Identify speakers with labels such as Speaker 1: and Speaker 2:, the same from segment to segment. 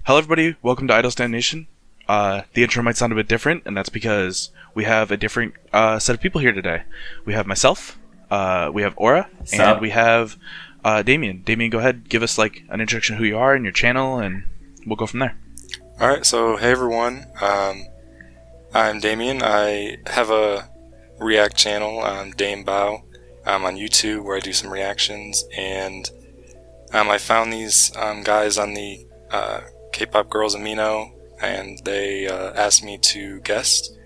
Speaker 1: Hello everybody, welcome to Idle Stand Nation. The intro might sound a bit different, and that's because we have a different set of people here today. We have myself, we have Aura, and we have Damien. Damien, go ahead, give us like an introduction of who you are and your channel, and we'll go from there.
Speaker 2: Alright, so hey everyone, I'm Damien. I have a React channel on DameBau on YouTube where I do some reactions, and I found these guys on the Kpop Girls Amino, and they asked me to guest,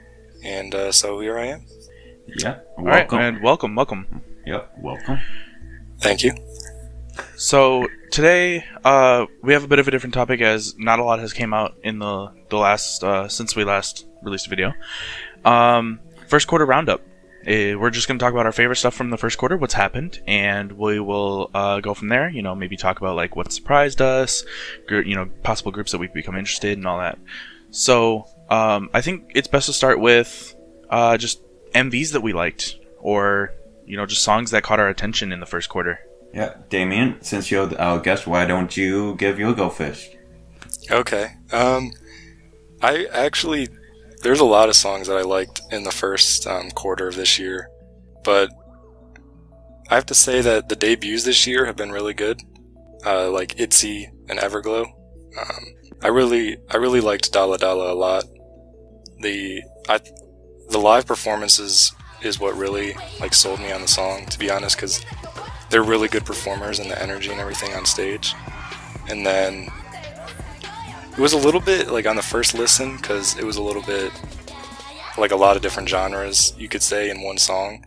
Speaker 2: and so here I am.
Speaker 3: Yeah, welcome.
Speaker 1: Alright, and welcome.
Speaker 3: Yep, welcome.
Speaker 2: Thank you.
Speaker 1: So today we have a bit of a different topic, as not a lot has came out in the last since we last released a video. First quarter roundup. We're just going to talk about our favorite stuff from the first quarter, what's happened, and we will go from there. You know, maybe talk about like what surprised us, possible groups that we've become interested in, and all that. So I think it's best to start with just MVs that we liked, or just songs that caught our attention in the first quarter.
Speaker 3: Yeah, Damien, since you're our guest, why don't you give your go first?
Speaker 2: Okay. I actually... There's a lot of songs that I liked in the first quarter of this year, but I have to say that the debuts this year have been really good, like ITZY and EVERGLOW. I really liked Dala Dala a lot. The live performances is what really like sold me on the song, to be honest, because they're really good performers and the energy and everything on stage. And then it was a little bit like on the first listen, because it was a little bit like a lot of different genres, you could say, in one song.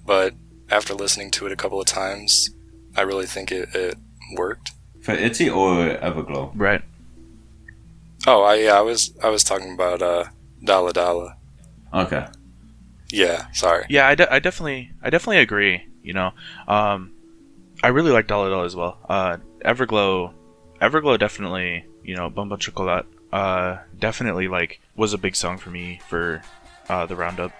Speaker 2: But after listening to it a couple of times, I really think it worked.
Speaker 3: For ITZY or Everglow?
Speaker 1: Right.
Speaker 2: Oh, I was talking about Dala Dala.
Speaker 3: Okay.
Speaker 2: Yeah, sorry.
Speaker 1: Yeah, I definitely agree. I really like Dala Dala as well. Everglow definitely. Bomba Chocolate definitely like was a big song for me for the roundup,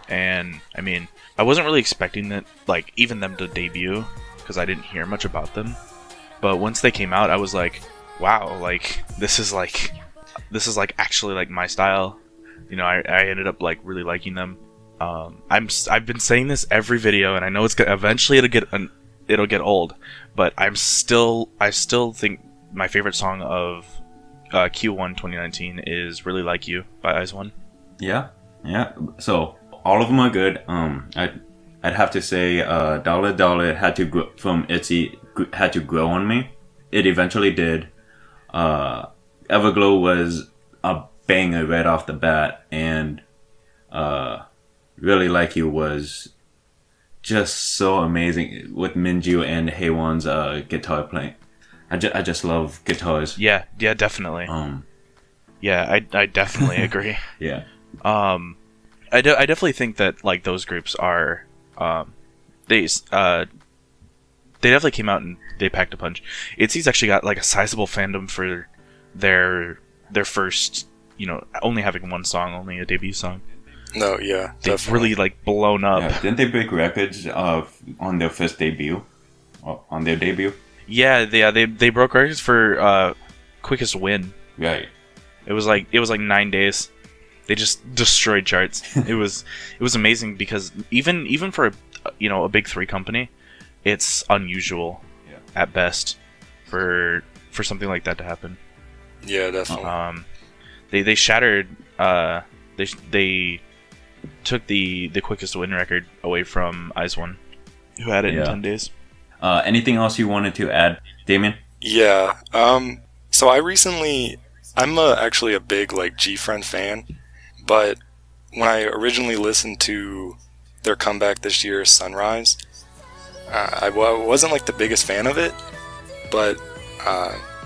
Speaker 1: and I mean I wasn't really expecting that, like, even them to debut, because I didn't hear much about them, but once they came out I was like, wow, like this is actually like my style. I ended up like really liking them. I've been saying this every video, and I know eventually it'll get old, but I still think my favorite song of Q1 2019 is Really Like You by ITZY.
Speaker 3: Yeah. So all of them are good. I'd have to say Dala Dala had to grow from ITZY, had to grow on me. It eventually did. Everglow was a banger right off the bat, and Really Like You was just so amazing with Minju and Haewon's guitar playing. I just love guitars.
Speaker 1: Yeah, definitely. Yeah, I definitely agree.
Speaker 3: Yeah.
Speaker 1: I definitely think that like those groups are, they definitely came out and they packed a punch. ITZY's actually got like a sizable fandom for their first, only having one song, only a debut song.
Speaker 2: No, yeah,
Speaker 1: they've
Speaker 2: definitely.
Speaker 1: really like blown up.
Speaker 3: Yeah, didn't they break records on their first debut? On their debut?
Speaker 1: Yeah, they broke records for quickest win.
Speaker 3: Right.
Speaker 1: It was like 9 days. They just destroyed charts. It was amazing, because even for a big three company, it's unusual at best for something like that to happen.
Speaker 2: Yeah, definitely.
Speaker 1: They shattered. They took the quickest win record away from ITZY, who had it in 10 days.
Speaker 3: Anything else you wanted to add, Damien?
Speaker 2: Yeah. So I'm actually a big like G-Friend fan, but when I originally listened to their comeback this year, Sunrise, I wasn't like the biggest fan of it, but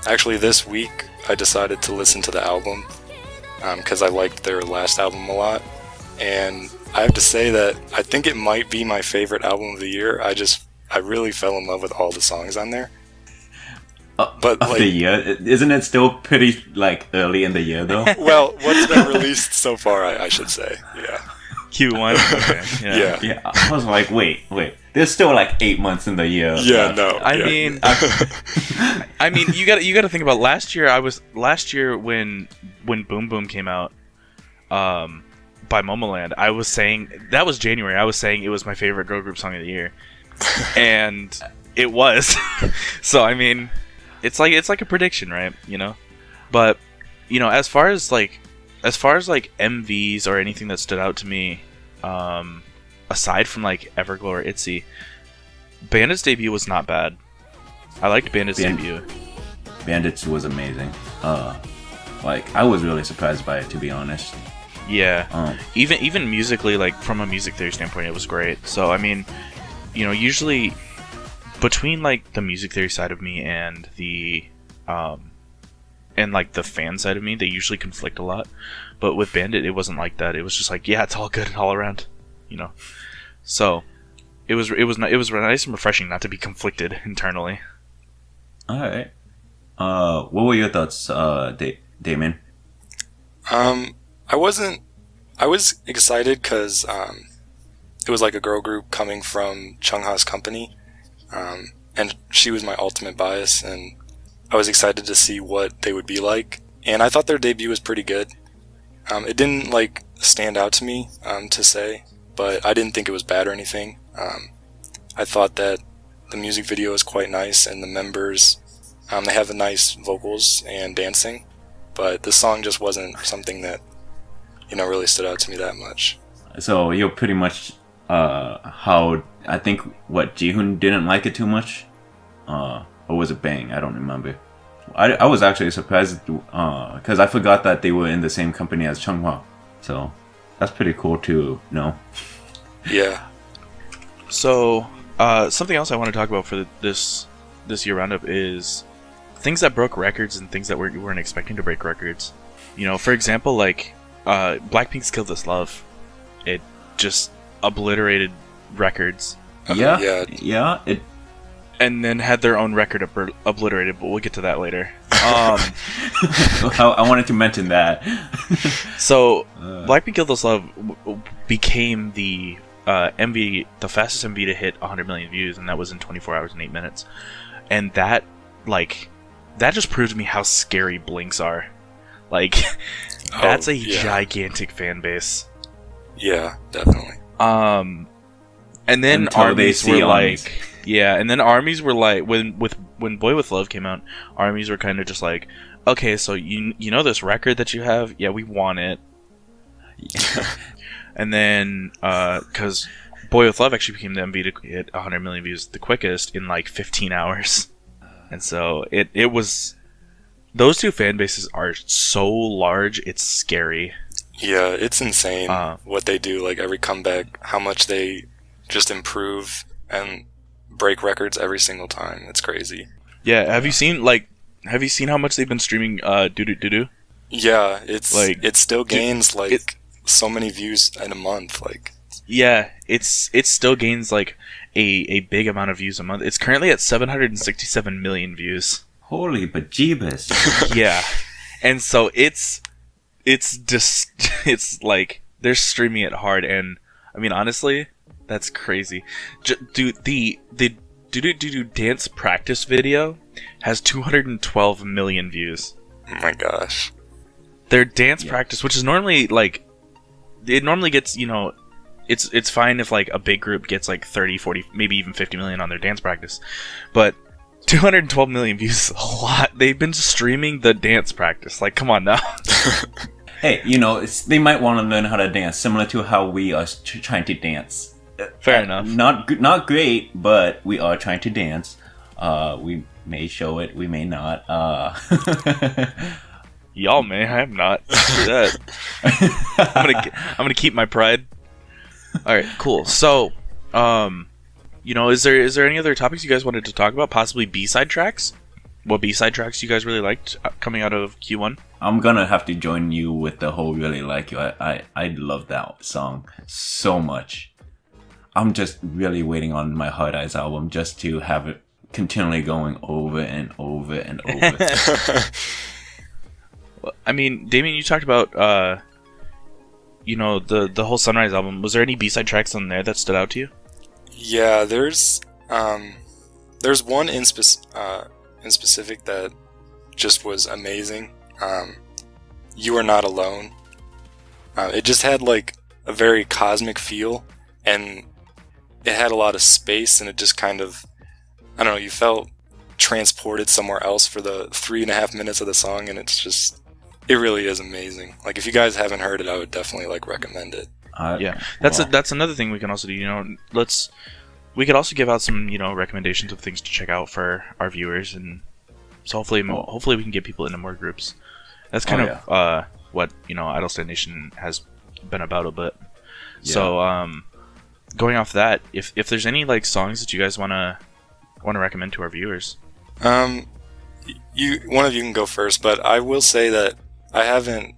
Speaker 2: actually this week I decided to listen to the album because I liked their last album a lot, and I have to say that I think it might be my favorite album of the year. I really fell in love with all the songs on there. But
Speaker 3: of
Speaker 2: like,
Speaker 3: the year, isn't it still pretty like early in the year though?
Speaker 2: well, what's been released so far, I should say, yeah.
Speaker 1: Q1. Okay, yeah.
Speaker 2: Yeah.
Speaker 3: Yeah, I was like, wait. There's still like 8 months in the year.
Speaker 2: Yeah, no.
Speaker 1: I
Speaker 2: yeah.
Speaker 1: mean, I mean, you got to think about last year. When Boom Boom came out, by Momoland, I was saying that was January. I was saying it was my favorite girl group song of the year, and it was. So I mean, it's like a prediction, right? You know, but you know, as far as like MVs or anything that stood out to me, aside from like Everglow or ITZY, Bandit's debut was not bad. I liked Bandit's debut.
Speaker 3: Bandits was amazing. Like I was really surprised by it, to be honest.
Speaker 1: Yeah. Even musically, like from a music theory standpoint, it was great. So I mean, you know, usually between like the music theory side of me and the and like the fan side of me, they usually conflict a lot. But with Bandit, it wasn't like that. It was just like, yeah, it's all good all around, you know. So it was nice and refreshing not to be conflicted internally.
Speaker 3: All right. What were your thoughts, Damien?
Speaker 2: I was excited because it was like a girl group coming from Chungha's company, and she was my ultimate bias, and I was excited to see what they would be like. And I thought their debut was pretty good. It didn't like stand out to me to say, but I didn't think it was bad or anything. I thought that the music video was quite nice, and the members, they have nice vocals and dancing, but the song just wasn't something that, you know, really stood out to me that much.
Speaker 3: So you're pretty much how I think what Jihoon didn't like it too much, or was it Bang? I don't remember. I was actually surprised because I forgot that they were in the same company as Chunghwa. So that's pretty cool to know.
Speaker 2: Yeah.
Speaker 1: So something else I want to talk about for this year roundup is things that broke records and things that we weren't expecting to break records. You know, for example, like Blackpink's "Kill This Love," it just obliterated records.
Speaker 3: Yeah. It.
Speaker 1: And then had their own record obliterated, but we'll get to that later.
Speaker 3: I wanted to mention that.
Speaker 1: So, Blackpink "Kill This Love" became the the fastest MV to hit 100 million views, and that was in 24 hours and 8 minutes. And that just proved to me how scary Blinks are. Like, that's a gigantic fan base.
Speaker 2: Yeah, definitely.
Speaker 1: And then
Speaker 3: Until
Speaker 1: armies were
Speaker 3: armies.
Speaker 1: like, yeah, and then armies were like, when Boy With Love came out, armies were kind of just like, okay, so you know this record that you have, yeah, we want it. And then because Boy With Love actually became the MV to hit 100 million views the quickest in like 15 hours, and so it was. Those two fan bases are so large, it's scary.
Speaker 2: Yeah, it's insane what they do. Like every comeback, how much they just improve and break records every single time. It's crazy.
Speaker 1: Yeah, have you seen how much they've been streaming Doo Doo Doo Doo?
Speaker 2: Yeah, it's
Speaker 1: like
Speaker 2: it still gains so many views in a month. Like,
Speaker 1: yeah, it still gains like a big amount of views a month. It's currently at 767 million views.
Speaker 3: Holy bejeebus.
Speaker 1: Yeah, and so it's like they're streaming it hard, and I mean honestly, that's crazy. Dude, the Do dance practice video has 212 million views.
Speaker 2: oh my gosh.
Speaker 1: Their dance practice, which is normally like, it normally gets, you know, it's fine if like a big group gets like 30, 40, maybe even 50 million on their dance practice, but 212 million views is a lot. They've been streaming the dance practice. Like, come on now.
Speaker 3: Hey, you know, they might want to learn how to dance, similar to how we are trying to dance.
Speaker 1: Fair enough.
Speaker 3: Not great, but we are trying to dance. We may show it, we may not.
Speaker 1: Y'all may, I am not. Screw that. I'm gonna keep my pride. All right, cool. So, you know, is there any other topics you guys wanted to talk about? Possibly B-side tracks? What B-side tracks you guys really liked coming out of Q1?
Speaker 3: I'm gonna have to join you with the whole "Really Like You." I love that song so much. I'm just really waiting on my Hard Eyes album just to have it continually going over and over and over.
Speaker 1: Well, I mean, Damien, you talked about the whole Sunrise album, was there any B-side tracks on there that stood out to you?
Speaker 2: Yeah, there's one in specific that just was amazing. You Are Not Alone. It just had like a very cosmic feel, and it had a lot of space, and it just kind of, I don't know, you felt transported somewhere else for the 3.5 minutes of the song, and it really is amazing. Like, if you guys haven't heard it, I would definitely like recommend it.
Speaker 1: That's another thing we can also do. We could also give out some recommendations of things to check out for our viewers, and so hopefully we can get people into more groups. That's kind of what Idle Stand Nation has been about a bit. Yeah. So going off that, if there's any like songs that you guys want to recommend to our viewers,
Speaker 2: one of you can go first, but I will say that I haven't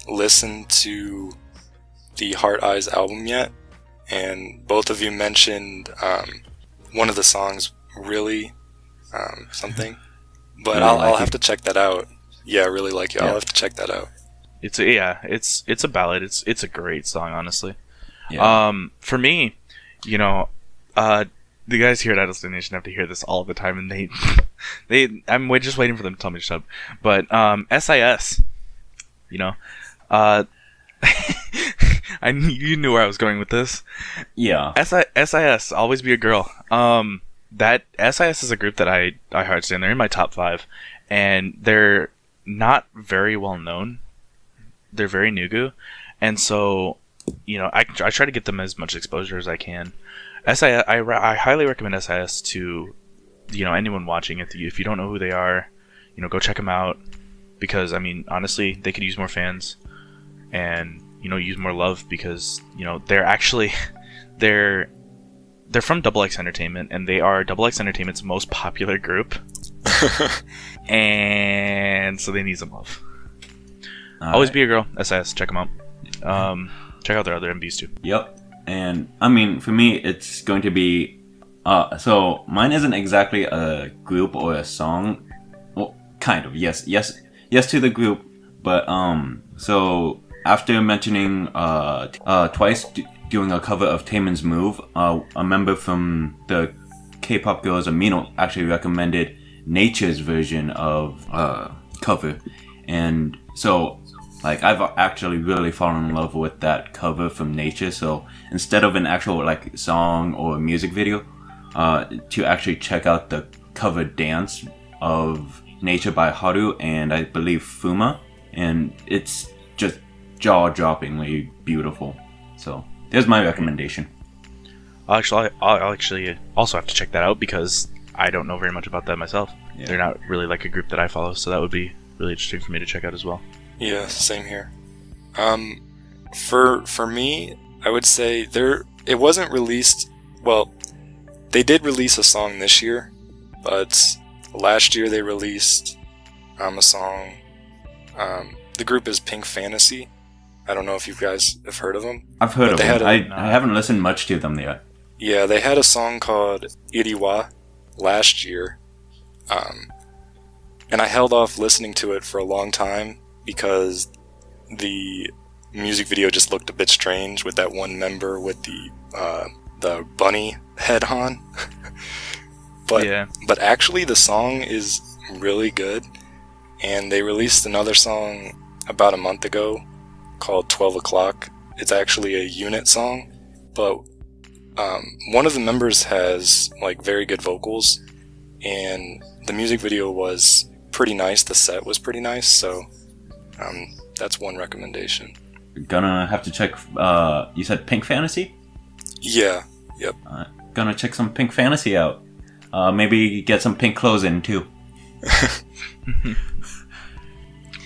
Speaker 2: listened to the Heart Eyes album yet, and both of you mentioned one of the songs, Really something, but I'll have to check that out. Yeah, I really like it. I'll have to check that out.
Speaker 1: It's a ballad. It's a great song, honestly. Yeah. For me, the guys here at Idle Stand Nation have to hear this all the time, and I'm just waiting for them to tell me to shut up. But SIS, you knew where I was going with this.
Speaker 3: Yeah.
Speaker 1: SIS, Always Be a Girl. That SIS is a group that I hard stand. They're in my top 5, and they're not very well known. They're very nugu, and so I try to get them as much exposure as I can. SIS, I highly recommend SIS to anyone watching. If you don't know who they are, go check them out, because honestly, they could use more fans, and use more love, because they're actually they're from XX Entertainment, and they are XX Entertainment's most popular group. And so they need some love. Always Be a Girl, SIS, check them out. Check out their other MVs too.
Speaker 3: Yep. And for me, it's going to be so mine isn't exactly a group or a song. Well, kind of, yes to the group, but so after mentioning twice doing a cover of Taemin's Move, a member from the Kpop Girls Amino actually recommended Nature's version of cover, and so like I've actually really fallen in love with that cover from Nature. So instead of an actual like song or music video, to actually check out the cover dance of Nature by Haru and I believe Fuma, and it's just jaw-droppingly beautiful. So there's my recommendation.
Speaker 1: I'll actually also have to check that out, because I don't know very much about that myself. Yeah. They're not really like a group that I follow, so that would be really interesting for me to check out as well.
Speaker 2: Yeah, same here. For me, I would say it wasn't released. Well, they did release a song this year, but last year they released a song. The group is Pink Fantasy. I don't know if you guys have heard of them.
Speaker 3: I've heard of them. I haven't listened much to them yet.
Speaker 1: Yeah, they had a song called ITZY last year. And I held off listening to it for a long time because the music video just looked a bit strange with that one member with the bunny head on. But actually the song is really good, and they released another song about a month ago called 12 O'Clock. It's actually a unit song, but one of the members has like very good vocals, and the music video was pretty nice. The set was pretty nice, so that's one recommendation.
Speaker 3: Gonna have to check. You said Pink Fantasy?
Speaker 2: Yeah. Yep.
Speaker 3: Gonna check some Pink Fantasy out. Maybe get some pink clothes in too.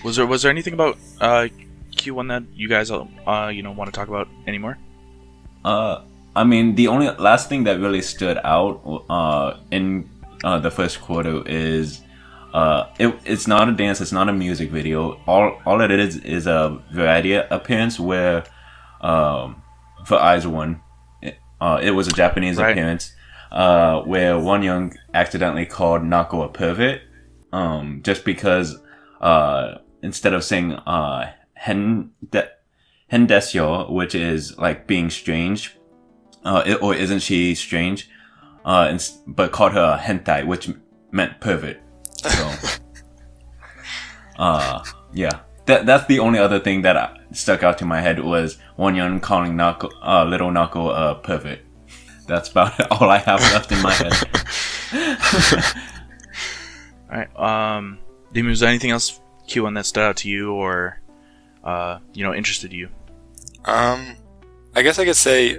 Speaker 1: Was there anything about Q1 that you guys want to talk about anymore?
Speaker 3: I mean, the only last thing that really stood out in the first quarter is it's not a dance, it's not a music video. All it is a variety appearance where for ITZY, it was a Japanese appearance where Won Young accidentally called Nako a pervert, just because instead of saying hen Hendesyo, which is like being strange, or isn't she strange? But called her hentai, which meant pervert. So, yeah, that's the only other thing that stuck out to my head was Wonyeon calling little Nako a pervert. That's about all I have left in my head.
Speaker 1: All right. Damien, was there anything else Q1 that stood out to you or interested you?
Speaker 2: I guess I could say,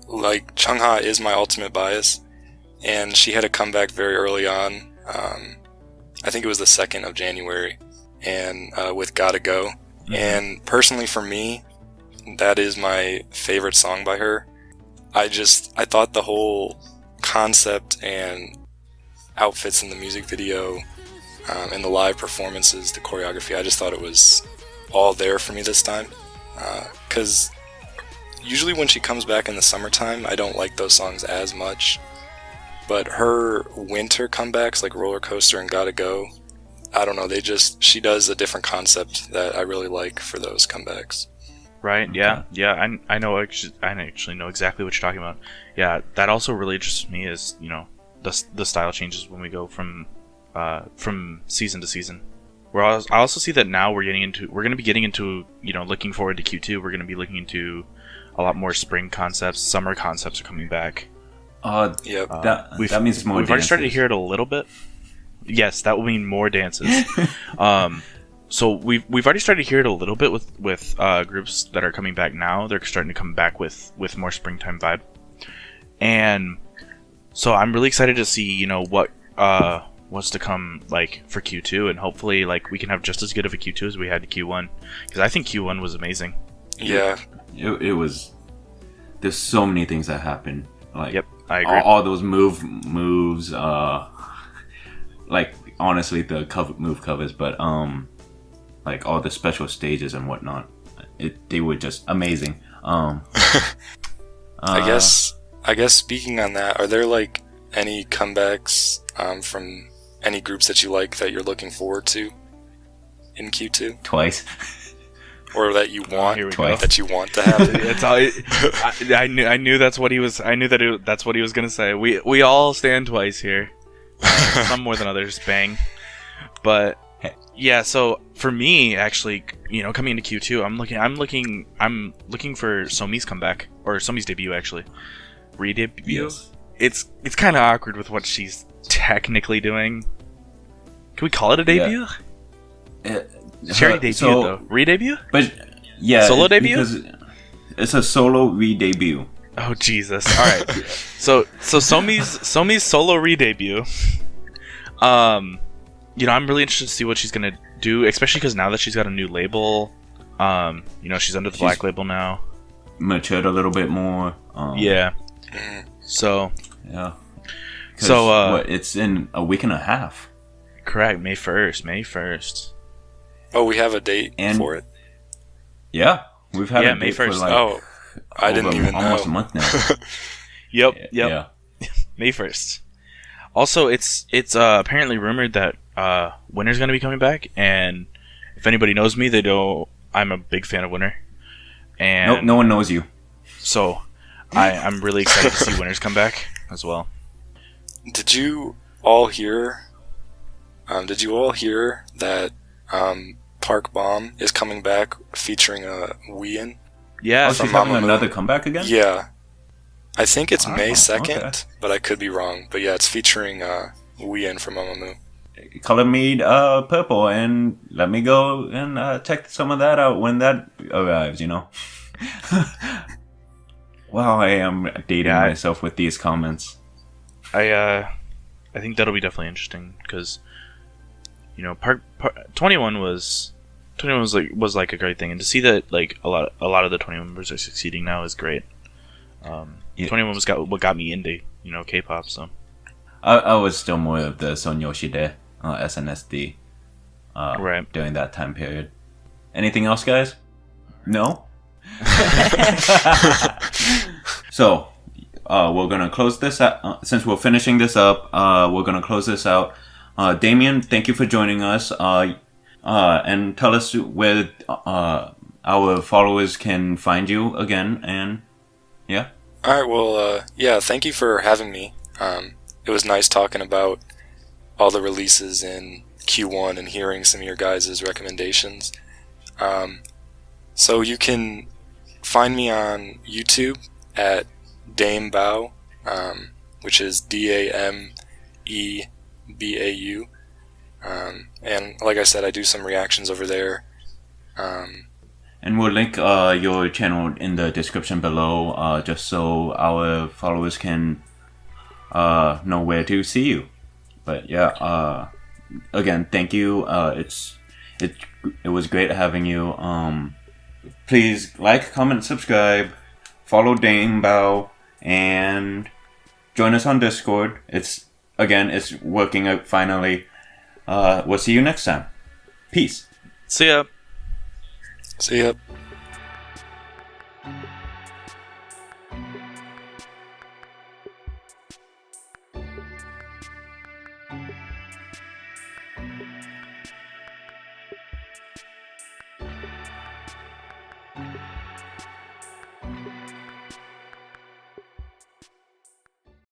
Speaker 2: like, Chungha is my ultimate bias, and she had a comeback very early on. I think it was the 2nd of January, and with Gotta Go. Mm-hmm. And personally for me, that is my favorite song by her. I thought the whole concept and outfits in the music video, and the live performances, the choreography, I just thought it was all there for me this time. Because usually when she comes back in the summertime, I don't like those songs as much. But her winter comebacks, like Roller Coaster and Gotta Go, I don't know, she does a different concept that I really like for those comebacks.
Speaker 1: Right, yeah. I know, I actually know exactly what you're talking about. Yeah, that also really interests me is, the style changes when we go from season to season. I also see that now we're going to be getting into, looking forward to Q2, we're going to be looking into a lot more spring concepts, summer concepts are coming back.
Speaker 2: Yep.
Speaker 3: That means more.
Speaker 1: We've already started to hear it a little bit. Yes, that will mean more dances. So we've already started to hear it a little bit with groups that are coming back now. They're starting to come back with more springtime vibe, and so I'm really excited to see what's to come like for Q2, and hopefully like we can have just as good of a Q2 as we had to Q1, because I think Q1 was amazing.
Speaker 2: Yeah,
Speaker 3: it was. There's so many things that happened. Like,
Speaker 1: yep, I agree.
Speaker 3: All those moves, like honestly the move covers, but like all the special stages and whatnot, they were just amazing.
Speaker 2: I guess speaking on that, are there like any comebacks from any groups that you like that you're looking forward to in Q2?
Speaker 3: Twice.
Speaker 2: Or that you want
Speaker 3: that
Speaker 2: you want to happen.
Speaker 1: It's all, I knew that's what he was. I knew that that's what he was gonna say. We all stand twice here. Some more than others. Bang. But yeah. So for me, actually, coming into Q2, I'm looking for Somi's comeback or Somi's debut. Actually, re-debut.
Speaker 3: Yes.
Speaker 1: It's kind of awkward with what she's technically doing. Can we call it a debut?
Speaker 3: Yeah.
Speaker 1: She already debuted though. Re-debut?
Speaker 3: But yeah,
Speaker 1: solo debut?
Speaker 3: Because it's a solo re-debut.
Speaker 1: Oh Jesus! All right. so Somi's solo re-debut. I'm really interested to see what she's gonna do, especially because now that she's got a new label, she's under the Black label now.
Speaker 3: Matured a little bit more.
Speaker 1: Yeah. So.
Speaker 3: Yeah.
Speaker 1: So
Speaker 3: it's in a week and a half.
Speaker 1: Correct. May 1st.
Speaker 2: Oh, we have a date for it?
Speaker 3: Yeah, we've had a
Speaker 1: May
Speaker 3: date
Speaker 1: 1st.
Speaker 3: for like
Speaker 2: I didn't even know.
Speaker 3: Almost a month now.
Speaker 1: Yep.
Speaker 3: Yeah.
Speaker 1: May 1st. Also, it's apparently rumored that Winter's going to be coming back, and if anybody knows me, they know I'm a big fan of Winter. And
Speaker 3: nope, no one knows you.
Speaker 1: So, I'm really excited to see Winter's come back as well.
Speaker 2: Did you all hear that Park Bomb is coming back featuring a Wheein?
Speaker 1: Yeah,
Speaker 3: she's having another comeback again?
Speaker 2: Yeah. I think it's May 2nd,
Speaker 3: okay.
Speaker 2: But I could be wrong. But yeah, it's featuring Wheein from Mamamoo.
Speaker 3: Color me purple and let me go and check some of that out when that arrives, Wow, I am dating myself with these comments.
Speaker 1: I think that'll be definitely interesting because 21 was like a great thing, and to see that like a lot of the 21 members are succeeding now is great. 21 was what got me into K-pop. So
Speaker 3: I was still more of the Son Yoshide SNSD
Speaker 1: right
Speaker 3: during that time period. Anything else, guys? No. So we're gonna close this out since we're finishing this up. We're gonna close this out. Damien, thank you for joining us. And tell us where our followers can find you again. And yeah.
Speaker 2: All right. Well, yeah. Thank you for having me. It was nice talking about all the releases in Q1 and hearing some of your guys' recommendations. So you can find me on YouTube at DameBau, which is DameBau. And like I said, I do some reactions over there.
Speaker 3: And we'll link your channel in the description below, just so our followers can know where to see you. But yeah, again, thank you. It was great having you. Please like, comment, subscribe, follow DameBau, and join us on Discord. It's working out finally. We'll see you next time. Peace.
Speaker 1: See ya.
Speaker 2: See ya.